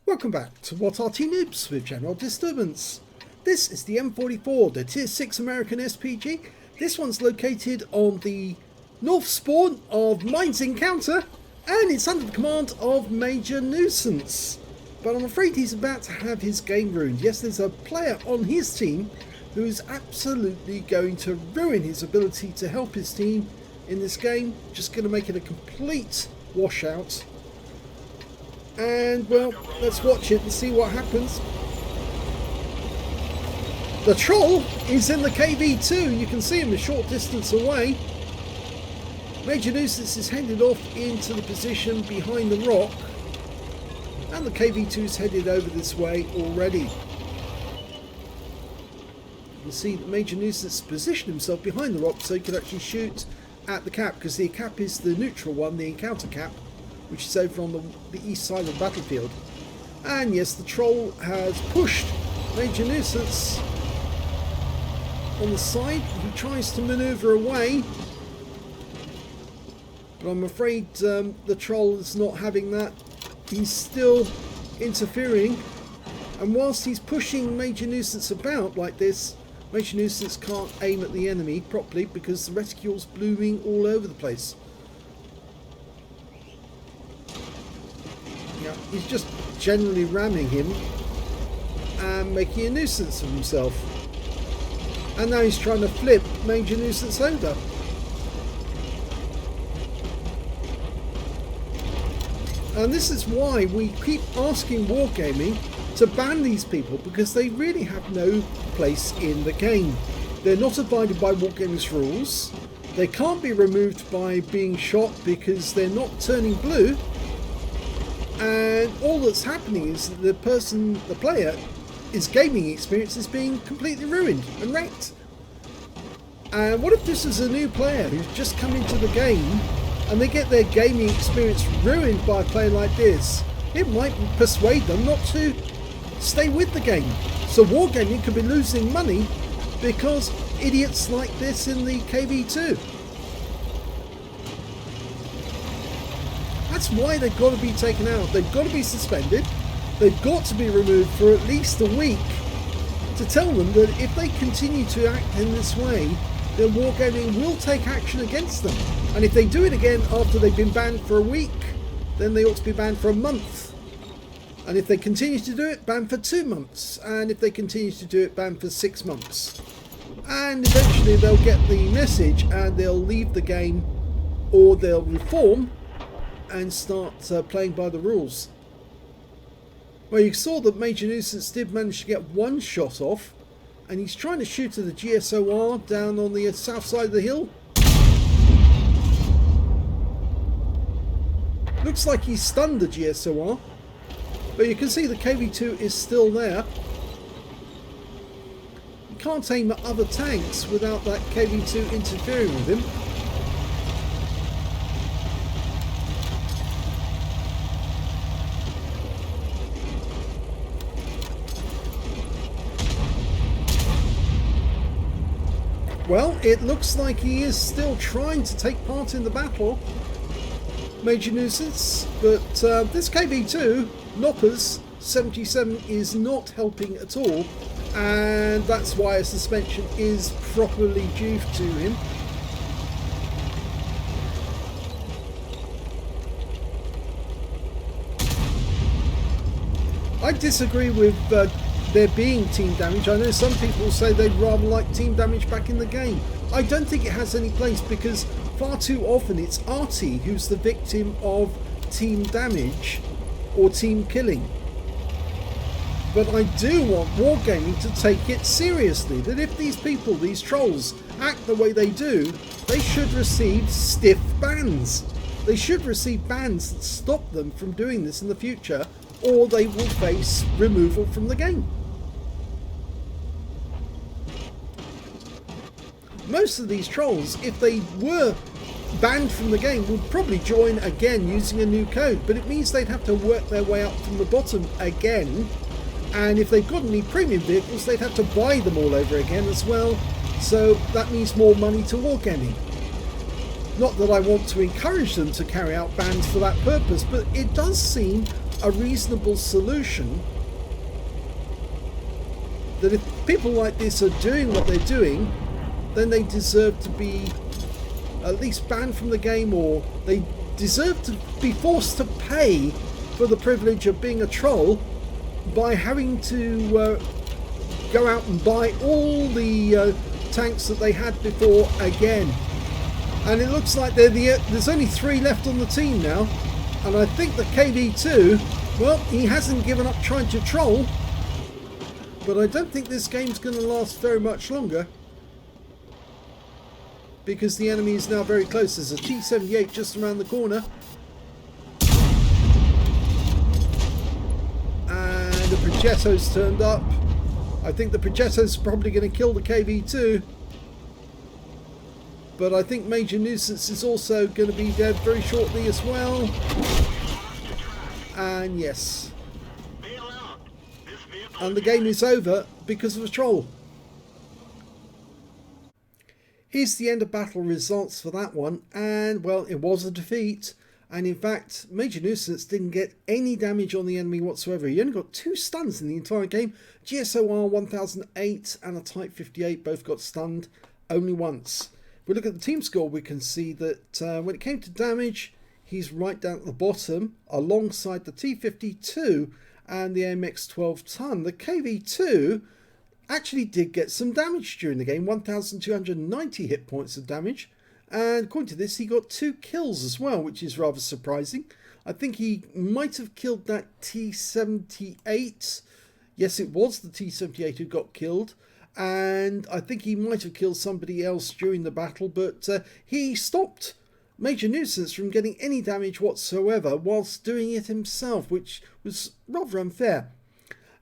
Welcome back to What Arty Noobs with General Disturbance. This is the M44, the Tier 6 American SPG. This one's located on the north spawn of Mines Encounter, and it's under the command of Major Nuisance. But I'm afraid he's about to have his game ruined. Yes, there's a player on his team who is absolutely going to ruin his ability to help his team in this game. Just going to make it a complete washout. And, well, let's watch it and see what happens. The troll is in the KV2. You can see him a short distance away. Major Nuisance is headed off into the position behind the rock. And the KV2 is headed over this way already. You can see that Major Nuisance positioned himself behind the rock so he could actually shoot at the cap, because the cap is the neutral one, the encounter cap, which is over on the east side of the battlefield. And yes, the troll has pushed Major Nuisance on the side. He tries to maneuver away, but I'm afraid the troll is not having that. He's still interfering, and whilst he's pushing Major Nuisance about like this, Major Nuisance can't aim at the enemy properly because the reticule's blooming all over the place. Yeah, he's just generally ramming him and making a nuisance of himself. And now he's trying to flip Major Nuisance over. And this is why we keep asking Wargaming to ban these people, because they really have no place in the game. They're not abided by Wargaming's rules. They can't be removed by being shot because they're not turning blue. And all that's happening is that the player, his gaming experience is being completely ruined and wrecked. And what if this is a new player who's just come into the game and they get their gaming experience ruined by a player like this? It might persuade them not to stay with the game. So Wargaming could be losing money because idiots like this in the KV2. That's why they've got to be taken out. They've got to be suspended. They've got to be removed for at least a week to tell them that if they continue to act in this way, then Wargaming will take action against them. And if they do it again after they've been banned for a week, then they ought to be banned for a month. And if they continue to do it, banned for 2 months. And if they continue to do it, banned for 6 months. And eventually they'll get the message and they'll leave the game, or they'll reform and start playing by the rules. Well, you saw that Major Nuisance did manage to get one shot off, and he's trying to shoot at the GSOR down on the south side of the hill. Looks like he stunned the GSOR, but you can see the KV2 is still there. You can't aim at other tanks without that KV2 interfering with him. Well, it looks like he is still trying to take part in the battle, Major Nuisance, but this KV2, Noppers 77, is not helping at all, and that's why a suspension is properly due to him. I disagree with there being team damage. I know some people say they'd rather like team damage back in the game. I don't think it has any place, because far too often it's Arty who's the victim of team damage or team killing. But I do want Wargaming to take it seriously, that if these people, these trolls, act the way they do, they should receive stiff bans. They should receive bans that stop them from doing this in the future, or they will face removal from the game. Most of these trolls, if they were banned from the game, would probably join again using a new code, but it means they'd have to work their way up from the bottom again, and if they've got any premium vehicles, they'd have to buy them all over again as well, so that means more money to Wargaming. Not that I want to encourage them to carry out bans for that purpose, but it does seem a reasonable solution. That if people like this are doing what they're doing, then they deserve to be at least banned from the game, or they deserve to be forced to pay for the privilege of being a troll by having to go out and buy all the tanks that they had before again. And it looks like there's only 3 left on the team now, and I think the KV2, well, he hasn't given up trying to troll, but I don't think this game's going to last very much longer, because the enemy is now very close. There's a T-78 just around the corner, and the Progetto's turned up. I think the Progetto's probably going to kill the KV2, but I think Major Nuisance is also going to be dead very shortly as well. And yes, and the game is over because of a troll. Here's the end of battle results for that one, and well, it was a defeat. And in fact, Major Nuisance didn't get any damage on the enemy whatsoever. He only got 2 stuns in the entire game. GSOR 1008 and a Type 58 both got stunned only once. If we look at the team score, we can see that when it came to damage, he's right down at the bottom alongside the T52 and the AMX 12 ton. The KV2 actually did get some damage during the game, 1,290 hit points of damage. And according to this, he got 2 kills as well, which is rather surprising. I think he might have killed that T-78. Yes, it was the T-78 who got killed. And I think he might have killed somebody else during the battle, but he stopped Major Nuisance from getting any damage whatsoever whilst doing it himself, which was rather unfair.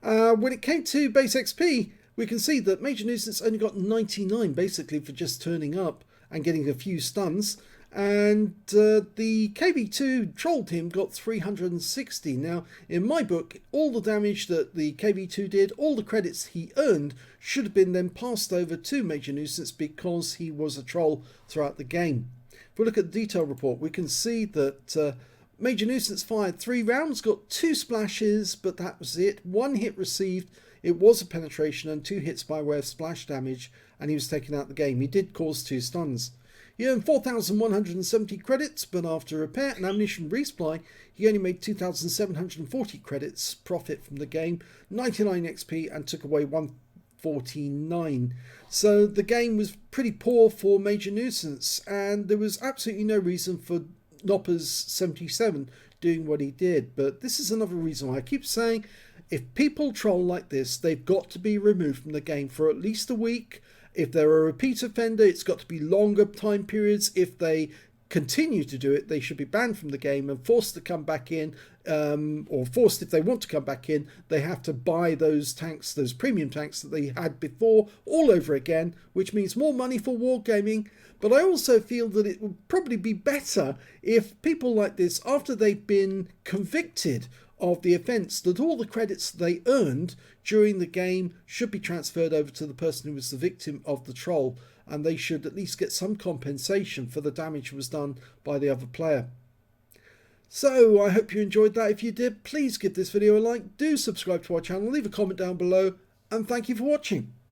When it came to base XP, we can see that Major Nuisance only got 99 basically for just turning up and getting a few stuns, and the KV2 troll team got 360. Now, in my book, all the damage that the KV2 did, all the credits he earned, should have been then passed over to Major Nuisance because he was a troll throughout the game. If we look at the detail report, we can see that Major Nuisance fired 3 rounds, got 2 splashes, but that was it. 1 hit received. It was a penetration, and 2 hits by way of splash damage, and he was taken out of the game. He did cause 2 stuns. He earned 4,170 credits, but after repair and ammunition resupply, he only made 2,740 credits profit from the game, 99 XP, and took away 149. So the game was pretty poor for Major Nuisance, and there was absolutely no reason for Nopper's 77 doing what he did. But this is another reason why I keep saying, if people troll like this, they've got to be removed from the game for at least a week. If they're a repeat offender, it's got to be longer time periods. If they continue to do it, they should be banned from the game and forced to come back in, or forced, if they want to come back in, they have to buy those tanks, those premium tanks that they had before, all over again, which means more money for wargaming. But I also feel that it would probably be better if people like this, after they've been convicted of the offence, that all the credits they earned during the game should be transferred over to the person who was the victim of the troll, and they should at least get some compensation for the damage that was done by the other player. So I hope you enjoyed that. If you did, please give this video a like, do subscribe to our channel, leave a comment down below, and thank you for watching.